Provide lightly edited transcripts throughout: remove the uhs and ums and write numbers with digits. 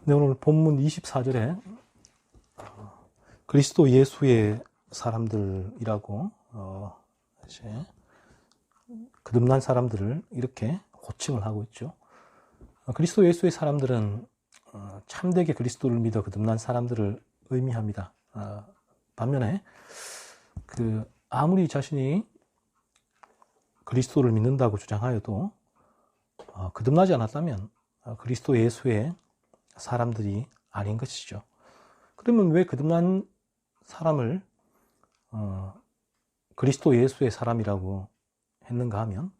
네, 오늘 본문 24절에 그리스도 예수의 사람들이라고 이제 거듭난 사람들을 이렇게 호칭을 하고 있죠. 그리스도 예수의 사람들은 참되게 그리스도를 믿어 거듭난 사람들을 의미합니다. 반면에 아무리 자신이 그리스도를 믿는다고 주장하여도 거듭나지 않았다면 그리스도 예수의 사람들이 아닌 것이죠. 그러면 왜 거듭난 사람을 그리스도 예수의 사람이라고 했는가 하면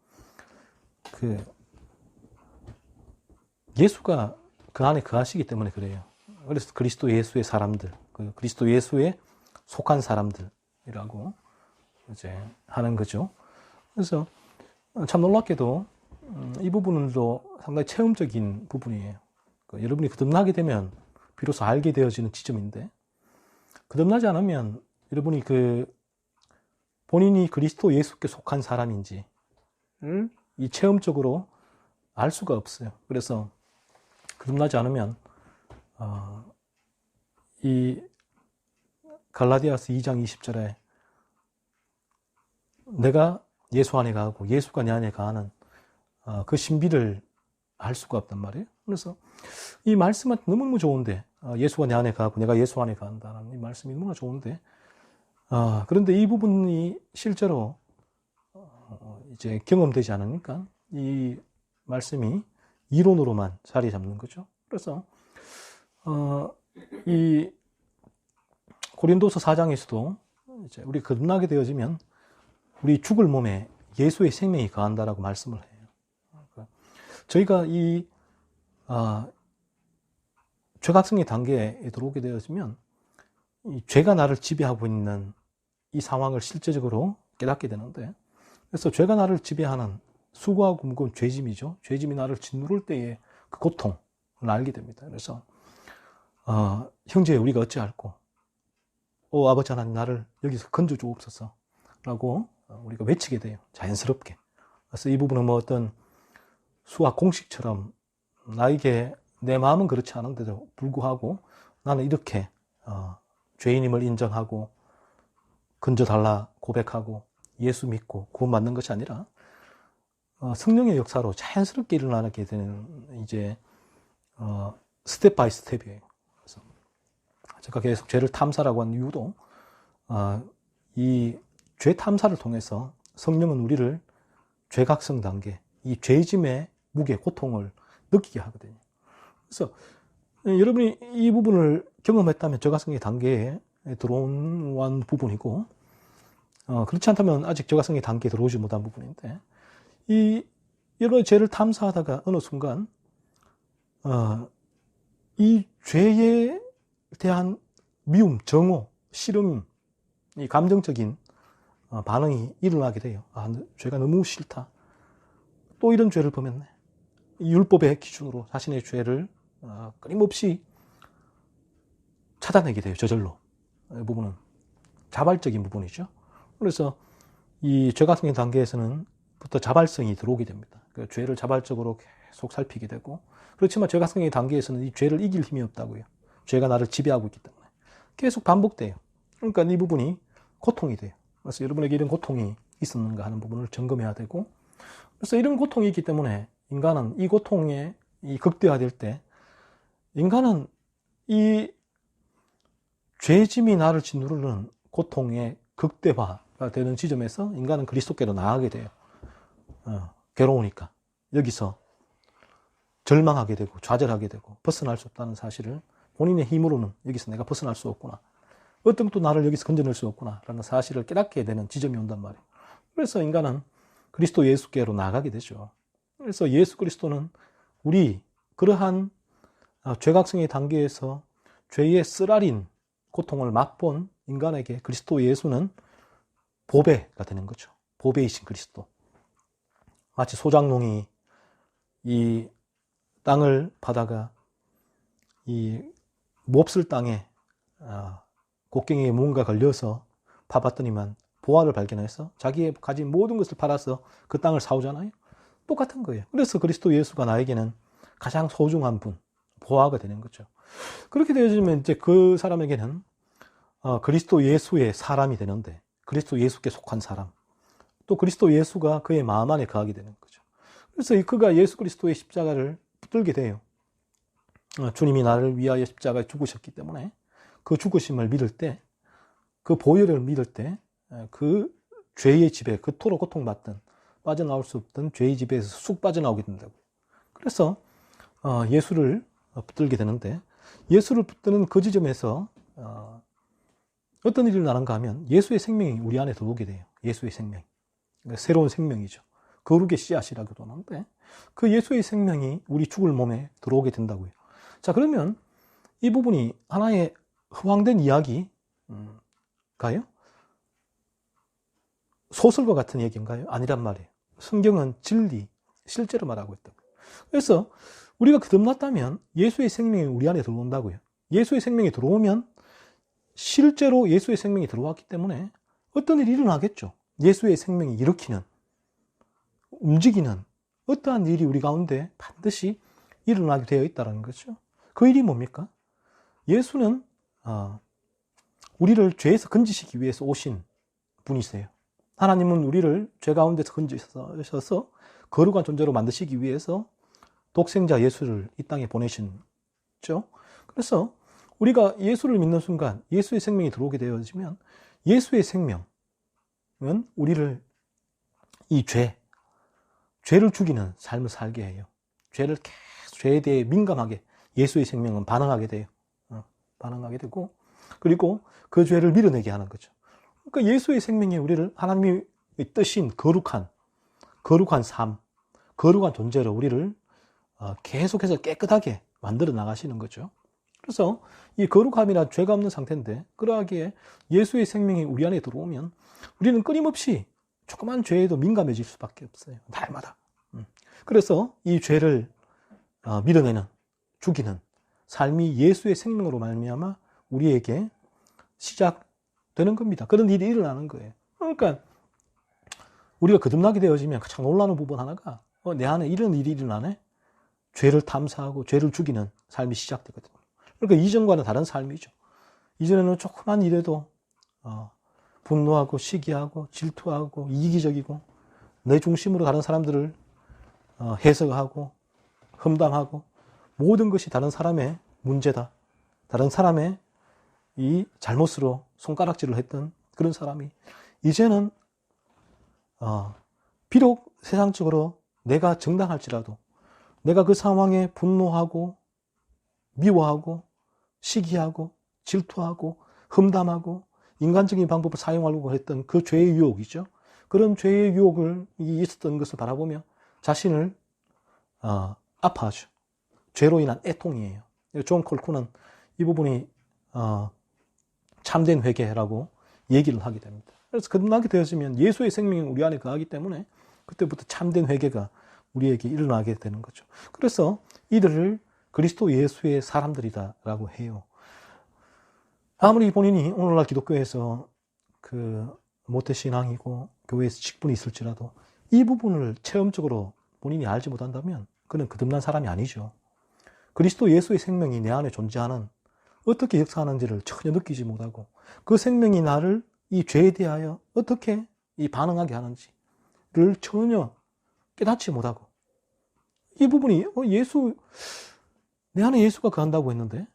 예수가 그 안에 거하시기 때문에 그래요. 그래서 그리스도 예수의 사람들, 그리스도 예수에 속한 사람들이라고 이제 하는 거죠. 그래서 참 놀랍게도 이 부분도 상당히 체험적인 부분이에요. 여러분이 거듭나게 되면 비로소 알게 되어지는 지점인데, 거듭나지 않으면 여러분이 본인이 그리스도 예수께 속한 사람인지 이 체험적으로 알 수가 없어요. 그래서 거듭나지 않으면 이 갈라디아서 2장 20절에 내가 예수 안에 가고 예수가 내 안에 가는 그 신비를 알 수가 없단 말이에요. 그래서 이 말씀은 너무너무 좋은데, 예수가 내 안에 가고 내가 예수 안에 간다는 이 말씀이 너무나 좋은데, 그런데 이 부분이 실제로 이제 경험되지 않으니까 이 말씀이 이론으로만 자리 잡는 거죠. 그래서 이 고린도서 4장에서도 이제 우리 거듭나게 되어지면 우리 죽을 몸에 예수의 생명이 거한다라고 말씀을 해요. 저희가 이 죄각성의 단계에 들어오게 되어지면 이 죄가 나를 지배하고 있는 이 상황을 실제적으로 깨닫게 되는데, 그래서 죄가 나를 지배하는 수고하고 무거운 죄짐이죠. 죄짐이 나를 짓누를 때의 그 고통을 알게 됩니다. 그래서 형제 우리가 어찌할꼬? 아버지 하나님 나를 여기서 건져 주옵소서 라고 우리가 외치게 돼요. 자연스럽게. 그래서 이 부분은 어떤 수학 공식처럼 나에게 내 마음은 그렇지 않은데도 불구하고 나는 이렇게 죄인임을 인정하고 건져달라 고백하고 예수 믿고 구원받는 것이 아니라 성령의 역사로 자연스럽게 일어나게 되는 이제 스텝 바이 스텝이에요. 그래서 제가 계속 죄를 탐사라고 한 이유도 이 죄 탐사를 통해서 성령은 우리를 죄각성 단계, 이 죄짐의 무게, 고통을 느끼게 하거든요. 그래서 여러분이 이 부분을 경험했다면 죄각성의 단계에 들어온 부분이고, 그렇지 않다면 아직 죄각성의 단계에 들어오지 못한 부분인데, 이 여러 죄를 탐사하다가 어느 순간 이 죄에 대한 미움, 정오, 싫음, 이 감정적인 반응이 일어나게 돼요. 죄가 너무 싫다. 또 이런 죄를 범했네. 이 율법의 기준으로 자신의 죄를 끊임없이 찾아내게 돼요. 저절로. 이 부분은 자발적인 부분이죠. 그래서 이 죄각성의 단계에서는 부터 자발성이 들어오게 됩니다. 그 죄를 자발적으로 계속 살피게 되고, 그렇지만 죄각성의 단계에서는 이 죄를 이길 힘이 없다고요. 죄가 나를 지배하고 있기 때문에 계속 반복돼요. 그러니까 이 부분이 고통이 돼요. 그래서 여러분에게 이런 고통이 있었는가 하는 부분을 점검해야 되고, 그래서 이런 고통이 있기 때문에 인간은 이 고통에 극대화될 때, 인간은 이 죄짐이 나를 짓누르는 고통의 극대화가 되는 지점에서 인간은 그리스도께로 나아가게 돼요. 괴로우니까 여기서 절망하게 되고 좌절하게 되고 벗어날 수 없다는 사실을, 본인의 힘으로는 여기서 내가 벗어날 수 없구나, 어떤 것도 나를 여기서 건져낼 수 없구나 라는 사실을 깨닫게 되는 지점이 온단 말이에요. 그래서 인간은 그리스도 예수께로 나가게 되죠. 그래서 예수 그리스도는 우리 그러한 죄각성의 단계에서 죄의 쓰라린 고통을 맛본 인간에게 그리스도 예수는 보배가 되는 거죠. 보배이신 그리스도. 마치 소작농이 이 땅을 파다가 이 몹쓸 땅에 곡괭이에 뭔가 걸려서 파봤더니만 보화를 발견해서 자기의 가진 모든 것을 팔아서 그 땅을 사오잖아요. 똑같은 거예요. 그래서 그리스도 예수가 나에게는 가장 소중한 분, 보호하게 되는 거죠. 그렇게 되어지면 이제 그 사람에게는 그리스도 예수의 사람이 되는데, 그리스도 예수께 속한 사람, 또 그리스도 예수가 그의 마음 안에 거하게 되는 거죠. 그래서 그가 예수 그리스도의 십자가를 붙들게 돼요. 주님이 나를 위하여 십자가에 죽으셨기 때문에 그 죽으심을 믿을 때, 그 보혈을 믿을 때, 그 죄의 집에, 그토록 고통받던, 빠져나올 수 없던 죄의 집에서 쑥 빠져나오게 된다고. 그래서 예수를 붙들게 되는데, 예수를 붙드는 그 지점에서 어떤 일이 일어나는가 하면 예수의 생명이 우리 안에 들어오게 돼요. 예수의 생명. 그러니까 새로운 생명이죠. 거룩의 씨앗이라고도 하는데, 그 예수의 생명이 우리 죽을 몸에 들어오게 된다고요. 자, 그러면 이 부분이 하나의 허황된 이야기가요? 소설과 같은 얘기인가요? 아니란 말이에요. 성경은 진리, 실제로 말하고 있다고. 그래서 우리가 거듭났다면 예수의 생명이 우리 안에 들어온다고요. 예수의 생명이 들어오면 실제로 예수의 생명이 들어왔기 때문에 어떤 일이 일어나겠죠. 예수의 생명이 일으키는, 움직이는 어떠한 일이 우리 가운데 반드시 일어나게 되어 있다는 거죠. 그 일이 뭡니까? 예수는 우리를 죄에서 건지시기 위해서 오신 분이세요. 하나님은 우리를 죄 가운데서 건지셔서 거룩한 존재로 만드시기 위해서 독생자 예수를 이 땅에 보내셨죠. 그래서 우리가 예수를 믿는 순간 예수의 생명이 들어오게 되어지면 예수의 생명은 우리를 이 죄를 죽이는 삶을 살게 해요. 죄를 계속, 죄에 대해 민감하게 예수의 생명은 반응하게 돼요. 반응하게 되고, 그리고 그 죄를 밀어내게 하는 거죠. 그러니까 예수의 생명이 우리를 하나님의 뜻인 거룩한 삶, 거룩한 존재로 우리를 계속해서 깨끗하게 만들어 나가시는 거죠. 그래서 이 거룩함이란 죄가 없는 상태인데, 그러하기에 예수의 생명이 우리 안에 들어오면 우리는 끊임없이 조그만 죄에도 민감해질 수밖에 없어요. 날마다. 그래서 이 죄를 밀어내는, 죽이는 삶이 예수의 생명으로 말미암아 우리에게 시작되는 겁니다. 그런 일이 일어나는 거예요. 그러니까 우리가 거듭나게 되어지면 가장 놀라는 부분 하나가 내 안에 이런 일이 일어나네? 죄를 탐사하고 죄를 죽이는 삶이 시작되거든요. 그러니까 이전과는 다른 삶이죠. 이전에는 조그만 일에도 분노하고 시기하고 질투하고 이기적이고 내 중심으로 다른 사람들을 해석하고 험담하고 모든 것이 다른 사람의 문제다. 다른 사람의 이 잘못으로 손가락질을 했던 그런 사람이 이제는 비록 세상적으로 내가 정당할지라도 내가 그 상황에 분노하고 미워하고 시기하고 질투하고 험담하고 인간적인 방법을 사용하려고 했던 그 죄의 유혹이죠. 그런 죄의 유혹을 있었던 것을 바라보며 자신을 아파하죠. 죄로 인한 애통이에요. 존 콜쿠는 이 부분이 참된 회개라고 얘기를 하게 됩니다. 그래서 거듭나게 되어지면 예수의 생명이 우리 안에 거하기 때문에 그때부터 참된 회개가 우리에게 일어나게 되는 거죠. 그래서 이들을 그리스도 예수의 사람들이다라고 해요. 아무리 본인이 오늘날 기독교에서 모태신앙이고 교회에서 직분이 있을지라도 이 부분을 체험적으로 본인이 알지 못한다면 그는 거듭난 사람이 아니죠. 그리스도 예수의 생명이 내 안에 존재하는, 어떻게 역사하는지를 전혀 느끼지 못하고 그 생명이 나를 이 죄에 대하여 어떻게 반응하게 하는지를 전혀 깨닫지 못하고, 이 부분이 내 안에 예수가 거한다고 했는데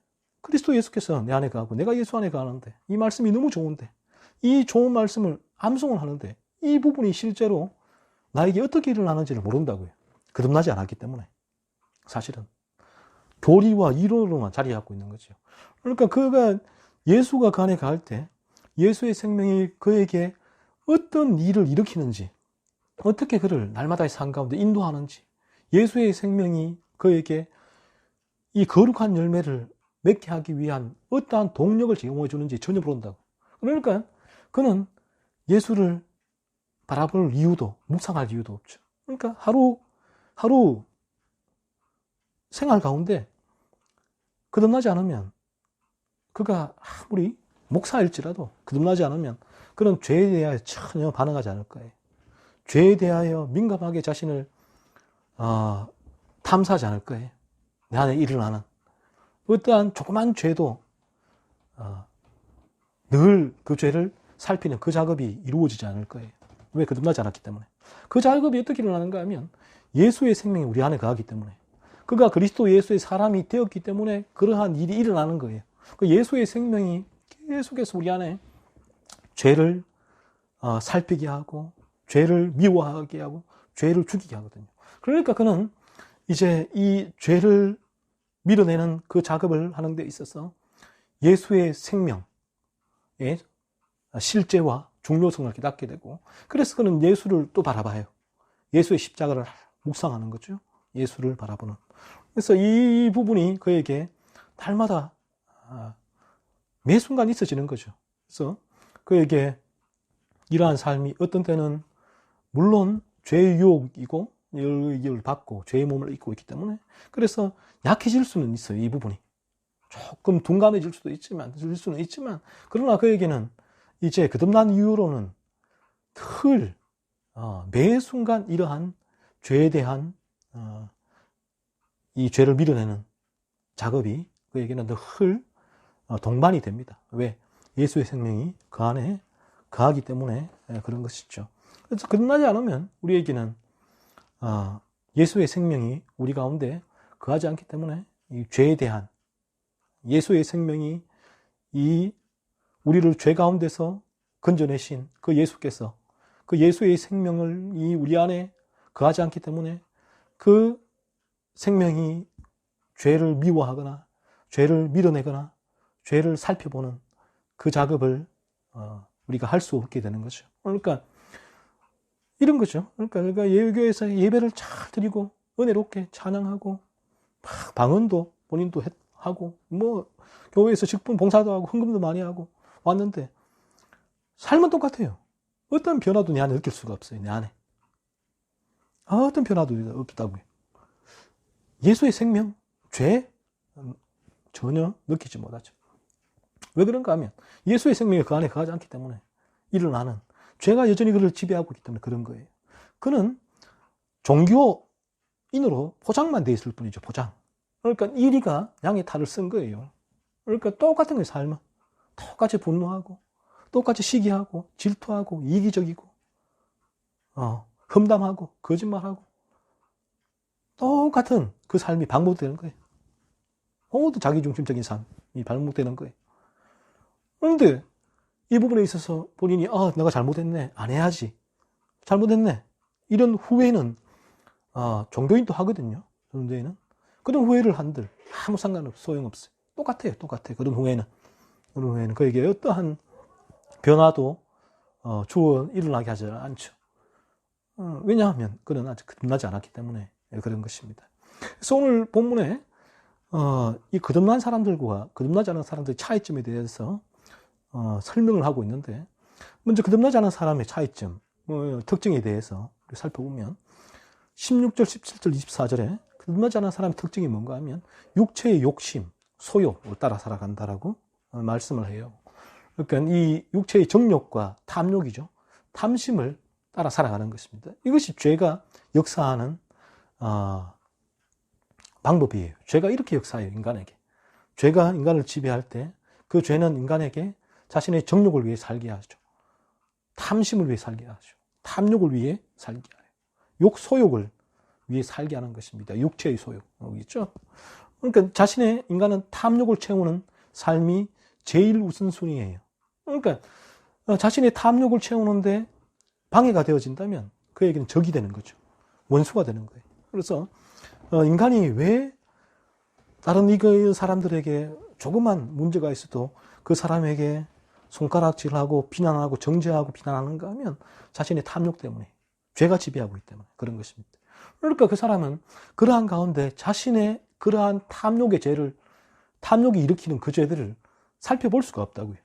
그리스도 예수께서 내 안에 거하고 내가 예수 안에 거하는데 이 말씀이 너무 좋은데, 이 좋은 말씀을 암송을 하는데 이 부분이 실제로 나에게 어떻게 일어나는지를 모른다고요. 거듭나지 않았기 때문에. 사실은 교리와 이론으로만 자리 잡고 있는 거죠. 그러니까 예수가 그 안에 거할 때 예수의 생명이 그에게 어떤 일을 일으키는지, 어떻게 그를 날마다의 삶 가운데 인도하는지, 예수의 생명이 그에게 이 거룩한 열매를 맺게 하기 위한 어떠한 동력을 제공해 주는지 전혀 모른다고. 그러니까 그는 예수를 바라볼 이유도, 묵상할 이유도 없죠. 그러니까 하루 생활 가운데 거듭나지 않으면, 그가 아무리 목사일지라도 거듭나지 않으면 그런 죄에 대하여 전혀 반응하지 않을 거예요. 죄에 대하여 민감하게 자신을 탐사하지 않을 거예요. 내 안에 일어나는 어떠한 조그만 죄도 늘 그 죄를 살피는 그 작업이 이루어지지 않을 거예요. 왜? 거듭나지 않았기 때문에. 그 작업이 어떻게 일어나는가 하면 예수의 생명이 우리 안에 거하기 때문에, 그가 그리스도 예수의 사람이 되었기 때문에 그러한 일이 일어나는 거예요. 그 예수의 생명이 계속해서 우리 안에 죄를 살피게 하고, 죄를 미워하게 하고, 죄를 죽이게 하거든요. 그러니까 그는 이제 이 죄를 밀어내는 그 작업을 하는 데 있어서 예수의 생명의 실제와 중요성을 깨닫게 되고, 그래서 그는 예수를 또 바라봐요. 예수의 십자가를 묵상하는 거죠. 예수를 바라보는. 그래서 이 부분이 그에게 날마다 매 순간 있어지는 거죠. 그래서 그에게 이러한 삶이 어떤 때는 물론 죄의 유혹이고 열을 받고 죄의 몸을 입고 있기 때문에, 그래서 약해질 수는 있어요. 이 부분이 조금 둔감해질 수도 있지만, 그러나 그에게는 이제 거듭난 이후로는 늘 매 순간 이러한 죄에 대한 이 죄를 밀어내는 작업이 그에게는 늘 동반이 됩니다. 왜? 예수의 생명이 그 안에 거하기 때문에 그런 것이죠. 그래서 거듭나지 않으면 우리에게는 예수의 생명이 우리 가운데 거하지 않기 때문에 이 죄에 대한 예수의 생명이 우리를 죄 가운데서 건져내신 그 예수께서 그 예수의 생명을 우리 안에 거하지 않기 때문에 그 생명이 죄를 미워하거나 죄를 밀어내거나 죄를 살펴보는 그 작업을 우리가 할 수 없게 되는 거죠. 그러니까 이런 거죠. 그러니까 예배교회에서 예배를 잘 드리고 은혜롭게 찬양하고 방언도 본인도 하고 교회에서 직분 봉사도 하고 헌금도 많이 하고 왔는데 삶은 똑같아요. 어떤 변화도 내 안에 느낄 수가 없어요. 내 안에 어떤 변화도 없다고요. 예수의 생명, 죄 전혀 느끼지 못하죠. 왜 그런가 하면 예수의 생명이 그 안에 거하지 않기 때문에 일어나는 죄가 여전히 그를 지배하고 있기 때문에 그런 거예요. 그는 종교인으로 포장만 돼 있을 뿐이죠. 포장. 그러니까 이리가 양의 탈을 쓴 거예요. 그러니까 똑같은 거예요. 삶은 똑같이 분노하고 똑같이 시기하고 질투하고 이기적이고 험담하고 거짓말하고 똑같은 그 삶이 반복되는 거예요. 모두 자기중심적인 삶이 반복되는 거예요. 그런데 이 부분에 있어서 본인이 내가 잘못했네, 안 해야지, 잘못했네, 이런 후회는 종교인도 하거든요. 종교인은 그런 후회를 한들 아무 상관없어요. 소용없어요. 똑같아요. 그런 후회는 그에게 어떠한 변화도 일어나게 하지 않죠. 왜냐하면 그는 아직 거듭나지 않았기 때문에 그런 것입니다. 그래서 오늘 본문에 이 거듭난 사람들과 거듭나지 않은 사람들의 차이점에 대해서 설명을 하고 있는데, 먼저 거듭나지 않은 사람의 차이점, 특징에 대해서 살펴보면 16절, 17절, 24절에 거듭나지 않은 사람의 특징이 뭔가 하면 육체의 욕심, 소욕을 따라 살아간다라고 말씀을 해요. 그러니까 이 육체의 정욕과 탐욕이죠. 탐심을 따라 살아가는 것입니다. 이것이 죄가 역사하는 방법이에요. 죄가 이렇게 역사해요. 인간에게. 죄가 인간을 지배할 때 그 죄는 인간에게 자신의 정욕을 위해 살게 하죠. 탐심을 위해 살게 하죠. 탐욕을 위해 살게 해요. 소욕을 위해 살게 하는 것입니다. 육체의 소욕이죠. 그러니까 인간은 탐욕을 채우는 삶이 제일 우선순위예요. 그러니까 자신의 탐욕을 채우는데 방해가 되어진다면 그에게는 적이 되는 거죠. 원수가 되는 거예요. 그래서 인간이 왜 다른 사람들에게 조그만 문제가 있어도 그 사람에게 손가락질하고 비난하고 정죄하고 비난하는가 하면 자신의 탐욕 때문에, 죄가 지배하고 있기 때문에 그런 것입니다. 그러니까 그 사람은 그러한 가운데 자신의 그러한 탐욕이 일으키는 그 죄들을 살펴볼 수가 없다고요.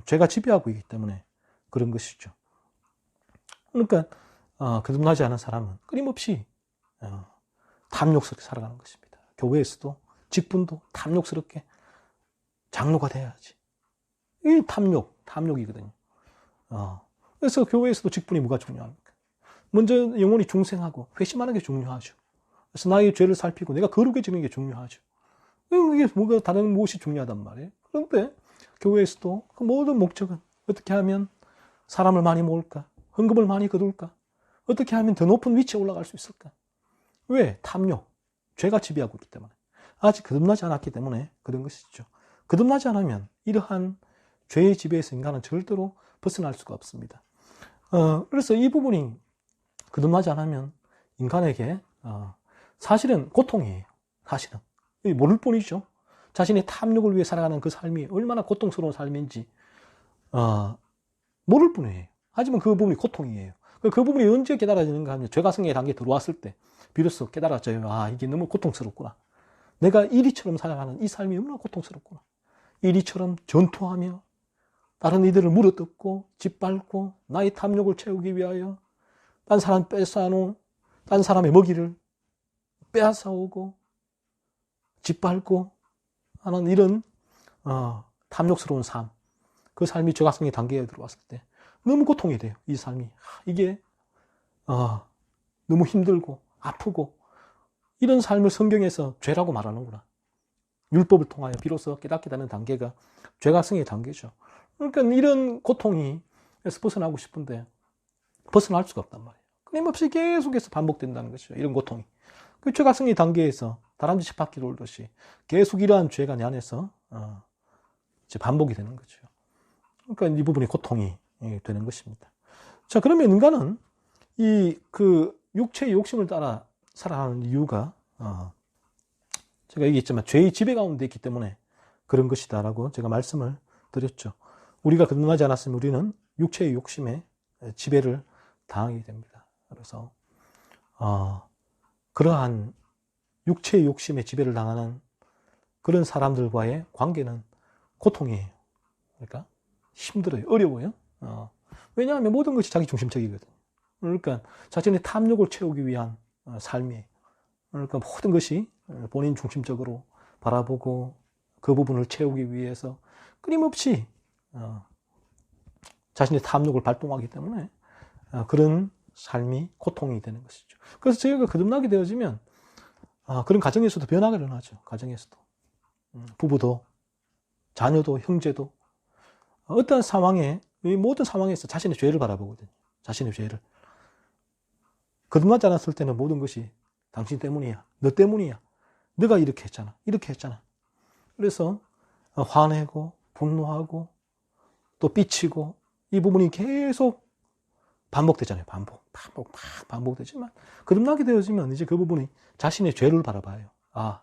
죄가 지배하고 있기 때문에 그런 것이죠. 그러니까 거듭나지 않은 사람은 끊임없이 탐욕스럽게 살아가는 것입니다. 교회에서도 직분도 탐욕스럽게 장로가 돼야지. 이 탐욕이거든요. 그래서 교회에서도 직분이 뭐가 중요합니까? 먼저 영혼이 중생하고 회심하는 게 중요하죠. 그래서 나의 죄를 살피고 내가 거룩해지는 게 중요하죠. 이게 뭐가 다른 무엇이 중요하단 말이에요. 그런데 교회에서도 그 모든 목적은 어떻게 하면 사람을 많이 모을까? 헌금을 많이 거둘까? 어떻게 하면 더 높은 위치에 올라갈 수 있을까? 왜? 탐욕, 죄가 지배하고 있기 때문에. 아직 거듭나지 않았기 때문에 그런 것이죠. 거듭나지 않으면 이러한 죄의 지배에서 인간은 절대로 벗어날 수가 없습니다. 그래서 이 부분이 거듭나지 않으면 인간에게 사실은 고통이에요. 사실은. 모를 뿐이죠. 자신의 탐욕을 위해 살아가는 그 삶이 얼마나 고통스러운 삶인지 모를 뿐이에요. 하지만 그 부분이 고통이에요. 그 부분이 언제 깨달아지는가 하면 죄가 성의 단계에 들어왔을 때 비로소 깨달아져요. 아, 이게 너무 고통스럽구나. 내가 이리처럼 살아가는 이 삶이 얼마나 고통스럽구나. 이리처럼 전투하며 다른 이들을 물어뜯고 짓밟고 나의 탐욕을 채우기 위하여 딴 사람 뺏어놓은 딴 사람의 먹이를 빼앗아오고 짓밟고 하는 이런 탐욕스러운 삶. 그 삶이 죄각성의 단계에 들어왔을 때 너무 고통이 돼요. 이 삶이. 이게 너무 힘들고 아프고 이런 삶을 성경에서 죄라고 말하는구나. 율법을 통하여 비로소 깨닫게 되는 단계가 죄각성의 단계죠. 그러니까 이런 고통에서 벗어나고 싶은데 벗어날 수가 없단 말이에요. 끊임없이 계속해서 반복된다는 것이죠. 이런 고통이. 그 죄각성의 단계에서 다람쥐 10바퀴 돌듯이 계속 이러한 죄가 내 안에서 이제 반복이 되는 거죠. 그러니까 이 부분이 고통이 되는 것입니다. 자, 그러면 인간은 그 육체의 욕심을 따라 살아가는 이유가 제가 얘기했지만 죄의 지배 가운데 있기 때문에 그런 것이다라고 제가 말씀을 드렸죠. 우리가 거듭나지 않았으면 우리는 육체의 욕심에 지배를 당하게 됩니다. 그래서 그러한 육체의 욕심에 지배를 당하는 그런 사람들과의 관계는 고통이에요. 그러니까 힘들어요. 어려워요. 왜냐하면 모든 것이 자기 중심적이거든요. 그러니까 자신의 탐욕을 채우기 위한 삶이에요. 그러니까 모든 것이 본인 중심적으로 바라보고 그 부분을 채우기 위해서 끊임없이 자신의 탐욕을 발동하기 때문에 그런 삶이 고통이 되는 것이죠. 그래서 저희가 거듭나게 되어지면 그런 가정에서도 변화가 일어나죠. 가정에서도. 부부도, 자녀도, 형제도 어떤 상황에, 이 모든 상황에서 자신의 죄를 바라보거든요. 자신의 죄를. 거듭나지 않았을 때는 모든 것이 당신 때문이야. 너 때문이야. 너가 이렇게 했잖아. 이렇게 했잖아. 그래서 화내고 분노하고 또 삐치고 이 부분이 계속 반복되잖아요. 반복되지만 거듭나게 되어지면 이제 그 부분이 자신의 죄를 바라봐요. 아,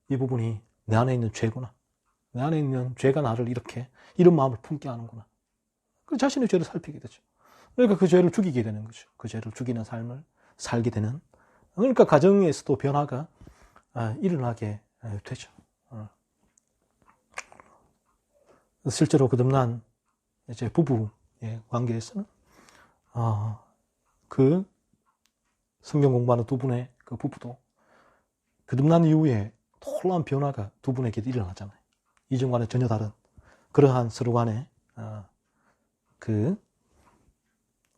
이 부분이 내 안에 있는 죄구나. 내 안에 있는 죄가 나를 이렇게 이런 마음을 품게 하는구나. 그 자신의 죄를 살피게 되죠. 그러니까 그 죄를 죽이게 되는 거죠. 그 죄를 죽이는 삶을 살게 되는. 그러니까 가정에서도 변화가 일어나게 되죠. 실제로 거듭난 이제 부부의 관계에서는 그 성경 공부하는 두 분의 그 부부도 거듭난 이후에 놀라운 변화가 두 분에게 일어나잖아요. 이전과는 전혀 다른 그러한 서로 간의 그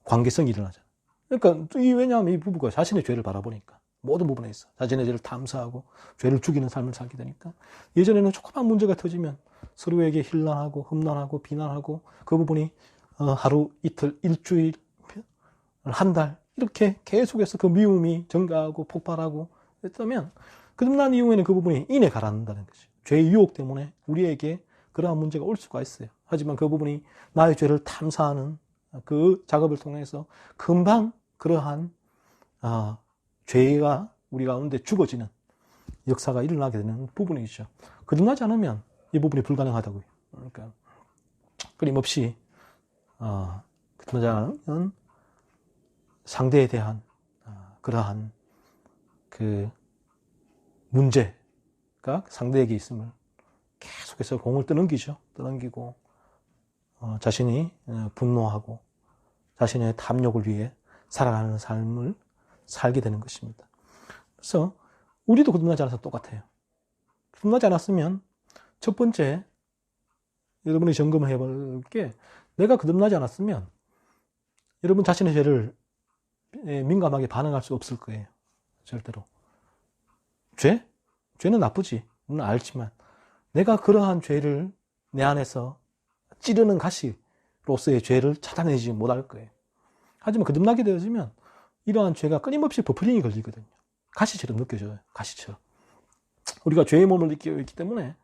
관계성이 일어나잖아요. 그러니까 왜냐하면 이 부부가 자신의 죄를 바라보니까 모든 부분에 있어 자신의 죄를 탐사하고 죄를 죽이는 삶을 살게 되니까 예전에는 조그만 문제가 터지면 서로에게 힐난하고 험난하고 비난하고 그 부분이 하루, 이틀, 일주일, 한 달 이렇게 계속해서 그 미움이 증가하고 폭발하고 했다면 거듭난 이후에는 그 부분이 인해 가라앉는다는 것이죠. 죄의 유혹 때문에 우리에게 그러한 문제가 올 수가 있어요. 하지만 그 부분이 나의 죄를 탐사하는 그 작업을 통해서 금방 그러한 죄가 우리 가운데 죽어지는 역사가 일어나게 되는 부분이죠. 거듭나지 않으면 이 부분이 불가능하다고요. 그러니까 끊임없이 거듭나지 않으면 상대에 대한 그러한 그 문제가 상대에게 있음을 계속해서 공을 떠넘기죠. 떠넘기고 자신이 분노하고 자신의 탐욕을 위해 살아가는 삶을 살게 되는 것입니다. 그래서 우리도 거듭나지 않아서 똑같아요. 거듭나지 않았으면 첫 번째 여러분이 점검을 해볼 게 내가 거듭나지 않았으면 여러분 자신의 죄를 민감하게 반응할 수 없을 거예요. 절대로. 죄는 나쁘지. 알지만 내가 그러한 죄를 내 안에서 찌르는 가시로서의 죄를 찾아내지 못할 거예요. 하지만 거듭나게 되어지면 이러한 죄가 끊임없이 버퍼링이 걸리거든요. 가시처럼 느껴져요. 가시처럼. 우리가 죄의 몸을 느끼고 있기 때문에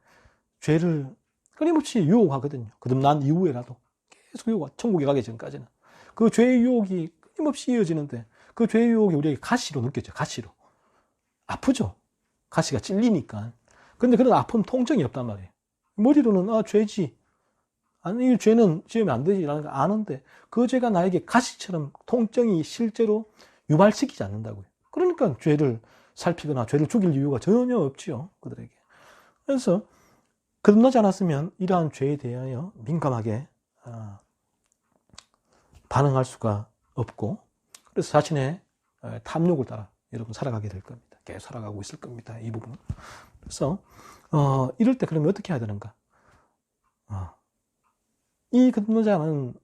죄를 끊임없이 유혹하거든요. 거듭난 이후에라도 계속 유혹, 천국에 가기 전까지는. 그 죄의 유혹이 끊임없이 이어지는데 그 죄의 유혹이 우리에게 가시로 느껴져요. 가시로. 아프죠. 가시가 찔리니까. 근데 그런 아픔 통증이 없단 말이에요. 머리로는 죄지. 아니 이 죄는 지으면 안 되지라는 거 아는데 그 죄가 나에게 가시처럼 통증이 실제로 유발시키지 않는다고요. 그러니까 죄를 살피거나 죄를 죽일 이유가 전혀 없지요. 그들에게. 그래서 거듭나지 않았으면 이러한 죄에 대하여 민감하게 반응할 수가 없고 그래서 자신의 탐욕을 따라 여러분 살아가게 될 겁니다. 계속 살아가고 있을 겁니다. 이 부분은. 그래서 이럴 때 그러면 어떻게 해야 되는가? 이 거듭나지 않은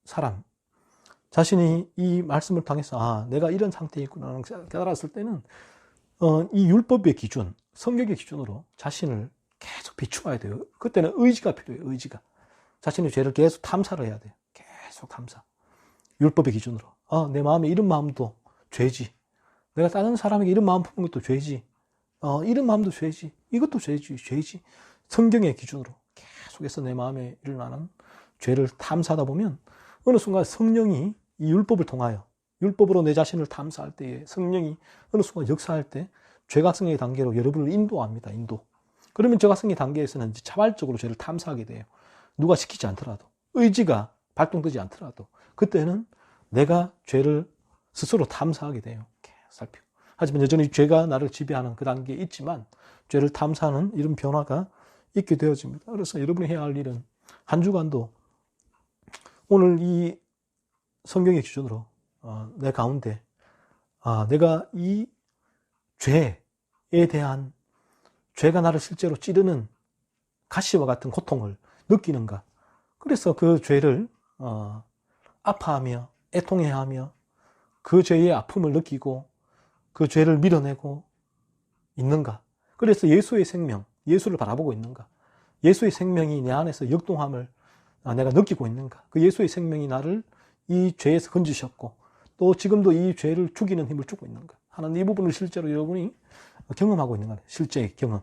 사람 자신이 이 말씀을 통해서 내가 이런 상태에 있구나 깨달았을 때는 이 율법의 기준, 성경의 기준으로 자신을 계속 비추어야 돼요. 그때는 의지가 필요해요. 의지가. 자신의 죄를 계속 탐사를 해야 돼요. 계속 탐사. 율법의 기준으로. 내 마음에 이런 마음도 죄지. 내가 다른 사람에게 이런 마음 품는 것도 죄지. 이런 마음도 죄지. 이것도 죄지. 성경의 기준으로 계속해서 내 마음에 일어나는 죄를 탐사하다 보면 어느 순간 성령이 이 율법을 통하여 율법으로 내 자신을 탐사할 때에 성령이 어느 순간 역사할 때 죄각성의 단계로 여러분을 인도합니다. 그러면 죄각성의 단계에서는 이제 자발적으로 죄를 탐사하게 돼요. 누가 시키지 않더라도 의지가 발동되지 않더라도 그때는 내가 죄를 스스로 탐사하게 돼요. 살피고. 하지만 여전히 죄가 나를 지배하는 그 단계에 있지만 죄를 탐사하는 이런 변화가 있게 되어집니다. 그래서 여러분이 해야 할 일은 한 주간도 오늘 이 성경의 기준으로 내 가운데 내가 이 죄에 대한 죄가 나를 실제로 찌르는 가시와 같은 고통을 느끼는가. 그래서 그 죄를 아파하며 애통해하며 그 죄의 아픔을 느끼고 그 죄를 밀어내고 있는가. 그래서 예수의 생명, 예수를 바라보고 있는가. 예수의 생명이 내 안에서 역동함을 내가 느끼고 있는가. 그 예수의 생명이 나를 이 죄에서 건지셨고 또 지금도 이 죄를 죽이는 힘을 주고 있는가 하는 이 부분을 실제로 여러분이 경험하고 있는 거예요. 실제의 경험.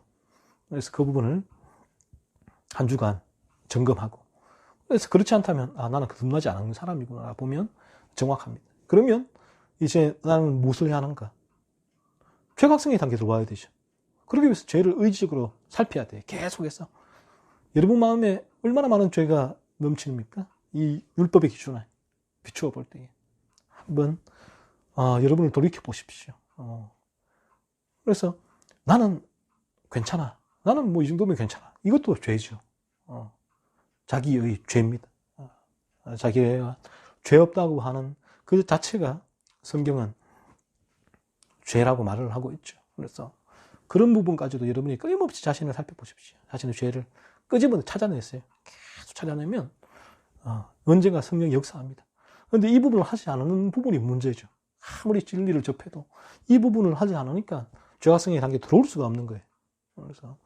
그래서 그 부분을 한 주간 점검하고 그래서 그렇지 않다면 나는 거듭나지 않은 사람이구나 보면 정확합니다. 그러면 이제 나는 무엇을 해야 하는가? 죄각성의 단계에 들어와야 되죠. 그러기 위해서 죄를 의지적으로 살펴야 돼요. 계속해서. 여러분 마음에 얼마나 많은 죄가 넘치십니까? 이 율법의 기준에 비추어 볼 때에 한번 여러분을 돌이켜 보십시오. 그래서 나는 괜찮아. 나는 뭐 이 정도면 괜찮아. 이것도 죄죠. 자기의 죄입니다. 자기가 죄 없다고 하는 그 자체가 성경은 죄라고 말을 하고 있죠. 그래서 그런 부분까지도 여러분이 끊임없이 자신을 살펴보십시오. 자신의 죄를 끄집어내 찾아내세요. 계속 찾아내면 언젠가 성령이 역사합니다. 그런데 이 부분을 하지 않는 부분이 문제죠. 아무리 진리를 접해도 이 부분을 하지 않으니까 죄각성의 단계에 들어올 수가 없는 거예요. 그래서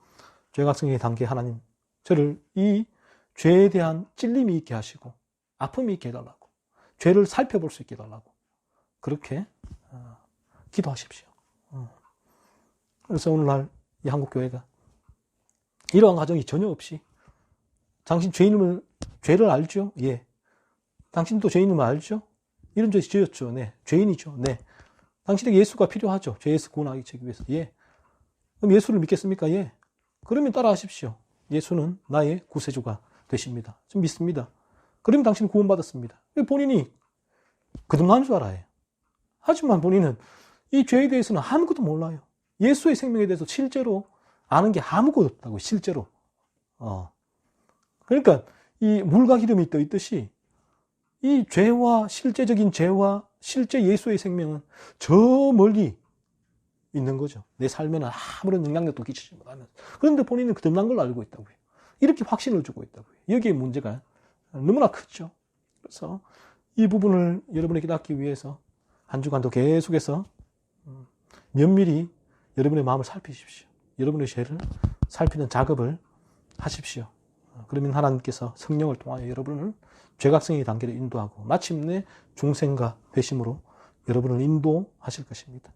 죄각성의 단계 하나님 저를 이 죄에 대한 찔림이 있게 하시고 아픔이 있게 해달라고 죄를 살펴볼 수 있게 해달라고 그렇게 기도하십시오. 그래서 오늘날 이 한국교회가 이러한 가정이 전혀 없이 당신 죄를 알죠? 예. 당신도 죄인임을 알죠? 이런 죄 지었죠? 네. 죄인이죠? 네. 당신에게 예수가 필요하죠? 죄에서 구원하기 위해서? 예. 그럼 예수를 믿겠습니까? 예. 그러면 따라하십시오. 예수는 나의 구세주가 되십니다. 좀 믿습니다. 그러면 당신은 구원받았습니다. 본인이 거듭난 줄 알아요. 하지만 본인은 이 죄에 대해서는 아무것도 몰라요. 예수의 생명에 대해서 실제로 아는 게 아무것도 없다고, 실제로. 그러니까 이 물과 기름이 떠 있듯이 이 죄와 실제적인 죄와 실제 예수의 생명은 저 멀리 있는 거죠. 내 삶에는 아무런 영향력도 끼치지 못하면서. 그런데 본인은 거듭난 걸 알고 있다고요. 이렇게 확신을 주고 있다고요. 여기에 문제가 너무나 크죠. 그래서 이 부분을 여러분이 깨닫기 위해서 한 주간도 계속해서 면밀히 여러분의 마음을 살피십시오. 여러분의 죄를 살피는 작업을 하십시오. 그러면 하나님께서 성령을 통하여 여러분을 죄각성의 단계로 인도하고 마침내 중생과 회심으로 여러분을 인도하실 것입니다.